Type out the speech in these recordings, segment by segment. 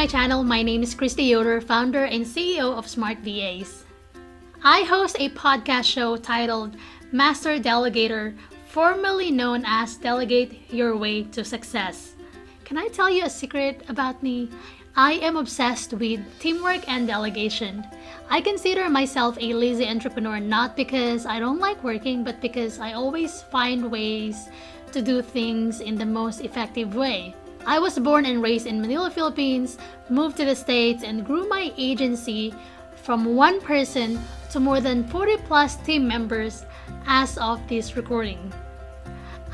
my channel. My name is Christy Yoder, founder and CEO of Smart VAs. I host a podcast show titled Master Delegator, formerly known as Delegate Your Way to Success. Can I tell you a secret about me? I am obsessed with teamwork and delegation. I consider myself a lazy entrepreneur not because I don't like working, but because I always find ways to do things in the most effective way. I was born and raised in Manila, Philippines, moved to the States, and grew my agency from one person to more than 40 plus team members as of this recording.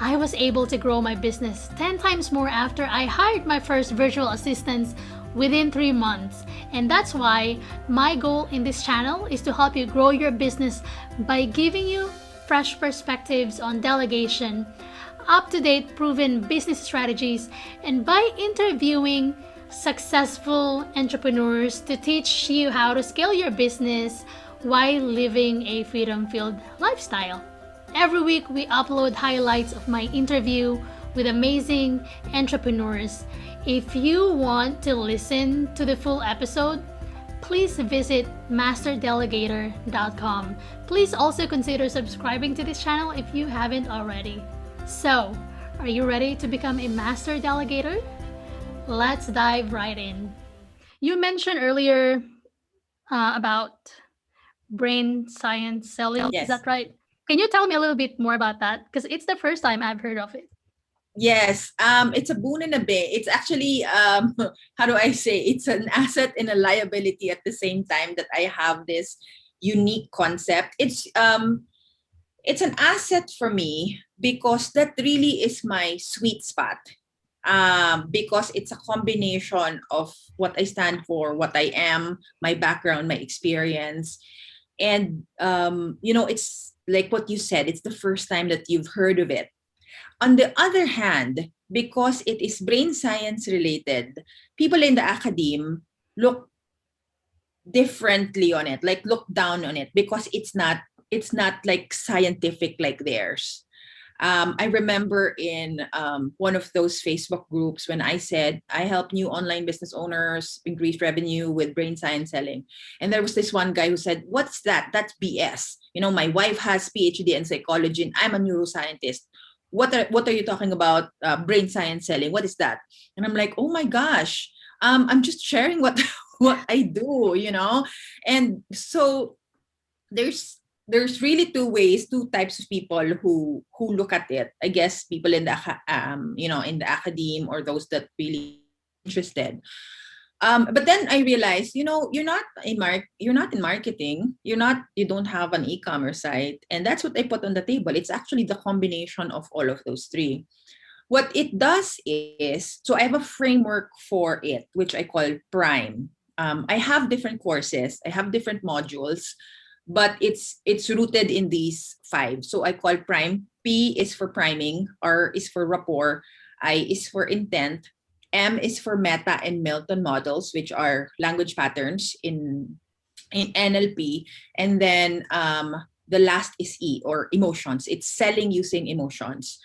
I was able to grow my business 10 times more after I hired my first virtual assistants within 3 months. And that's why my goal in this channel is to help you grow your business by giving you fresh perspectives on delegation, up-to-date proven business strategies, and by interviewing successful entrepreneurs to teach you how to scale your business while living a freedom-filled lifestyle. Every week, we upload highlights of my interview with amazing entrepreneurs. If you want to listen to the full episode, please visit masterdelegator.com. Please also consider subscribing to this channel if you haven't already. So, are you ready to become a master delegator? Let's dive right in. You mentioned earlier about brain science selling. Is Yes. that right? Can you tell me a little bit more about that? Because it's the first time I've heard of it. Yes. It's a boon and a bane. It's actually how do I say? It's an asset and a liability at the same time that I have this unique concept. It's an asset for me because that really is my sweet spot. Because it's a combination of what I stand for, what I am, my background, my experience, and it's like what you said. It's the first time that you've heard of it. On the other hand, because it is brain science related, people in the academe look differently on it, like look down on it because it's not like scientific like theirs. I remember in one of those Facebook groups when I said I help new online business owners increase revenue with brain science selling, and there was this one guy who said, "What's that? That's BS. My wife has PhD in psychology, and I'm a neuroscientist. What are you talking about? Brain science selling? What is that?" And I'm like, "Oh my gosh, I'm just sharing what what I do. And so there's really two types of people who look at it. I guess people in the in the academe, or those that really interested. But then I realized, you're not in marketing. You don't have an e-commerce site, and that's what I put on the table. It's actually the combination of all of those three. What it does is, so I have a framework for it, which I call Prime. I have different courses, I have different modules, but it's rooted in these five. So I call Prime. P is for priming, R is for rapport, I is for intent, M is for meta and Milton models, which are language patterns in NLP, and then the last is E, or emotions. It's selling using emotions.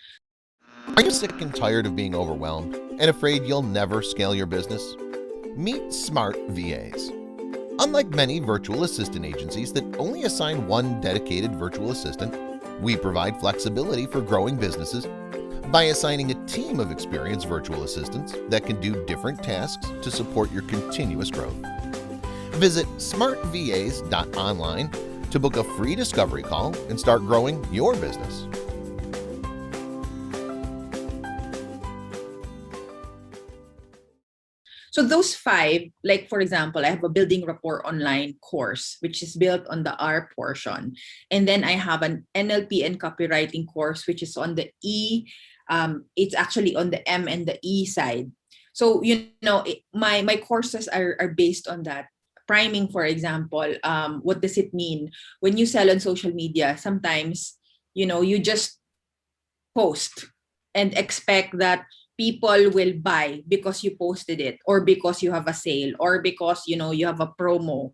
Are you sick and tired of being overwhelmed and afraid you'll never scale your business? Meet Smart VAs. Unlike many virtual assistant agencies that only assign one dedicated virtual assistant, we provide flexibility for growing businesses by assigning a team of experienced virtual assistants that can do different tasks to support your continuous growth. Visit smartvas.online to book a free discovery call and start growing your business. So those five, like for example, I have a building rapport online course, which is built on the R portion. And then I have an NLP and copywriting course, which is on the E. It's actually on the M and the E side. So, my courses are based on that. Priming, for example, what does it mean? When you sell on social media, sometimes, you just post and expect that people will buy because you posted it, or because you have a sale, or because you have a promo.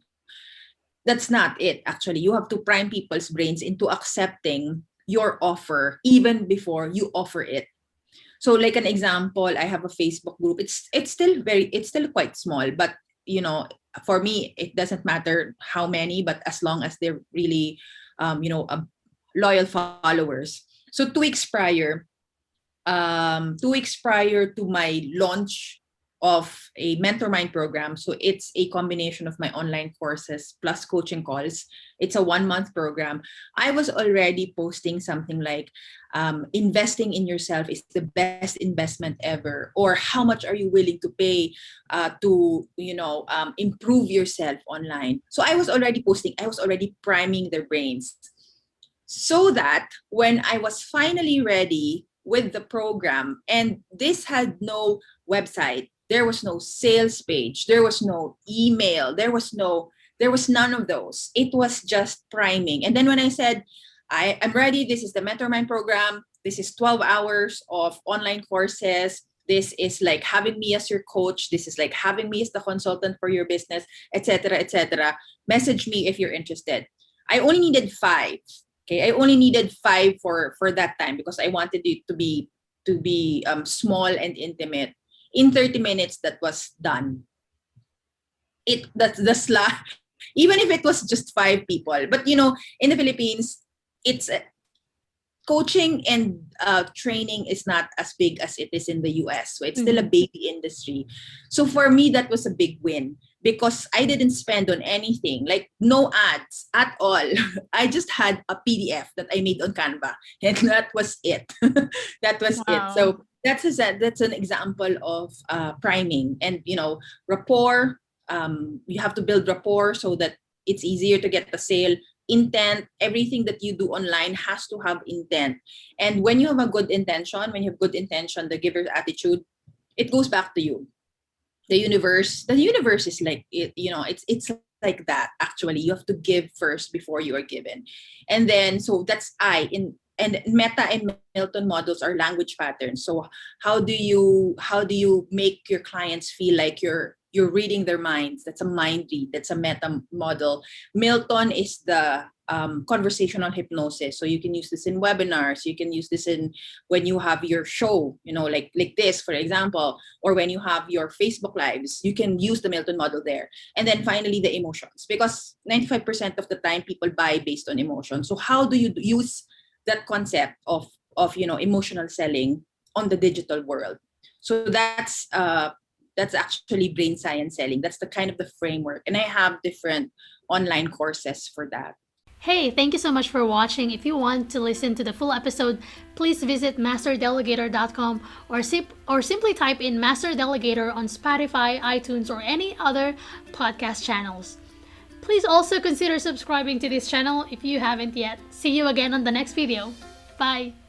That's not it. Actually, you have to prime people's brains into accepting your offer even before you offer it. So like an example, I have a Facebook group. It's still quite small, but for me, it doesn't matter how many, but as long as they're really, loyal followers. So 2 weeks prior to my launch of a mentor mind program. So it's a combination of my online courses plus coaching calls. It's a 1 month program. I was already posting something like, investing in yourself is the best investment ever, or how much are you willing to pay to improve yourself online. So I was already posting, I was already priming their brains, so that when I was finally ready with the program, and this had no website, there was no sales page, there was no email, there was none of those. It was just priming. And then when I said, I'm ready, this is the Mentor Mind program, this is 12 hours of online courses, this is like having me as your coach, this is like having me as the consultant for your business, etc., etc. Message me if you're interested. I only needed 5. Okay, I only needed 5 for that time, because I wanted it to be small and intimate. In 30 minutes, that was done. That's the slack. Even if it was just 5 people, but in the Philippines, it's coaching and training is not as big as it is in the US. So it's still a baby industry. So for me, that was a big win, because I didn't spend on anything, like no ads at all. I just had a PDF that I made on Canva, and that was it. That was it. Wow. So that's an example of priming, and rapport. You have to build rapport so that it's easier to get the sale. Intent, everything that you do online has to have intent. And when you have a good intention, the giver's attitude, it goes back to you. The universe is like it, it's like that. Actually, you have to give first before you are given. And then, so that's and Meta and Milton models are language patterns. So how do you make your clients feel like you're reading their minds? That's a mind read. That's a Meta model. Milton is the conversational hypnosis. So you can use this in webinars. You can use this in when you have your show, like this, for example, or when you have your Facebook lives. You can use the Milton model there. And then finally, the emotions, because 95% of the time people buy based on emotion. So how do you use that concept of emotional selling on the digital world? So that's actually brain science selling. That's the kind of the framework, and I have different online courses for that. Hey, thank you so much for watching. If you want to listen to the full episode, please visit masterdelegator.com or simply type in Master Delegator on Spotify, iTunes, or any other podcast channels. Please also consider subscribing to this channel if you haven't yet. See you again on the next video. Bye!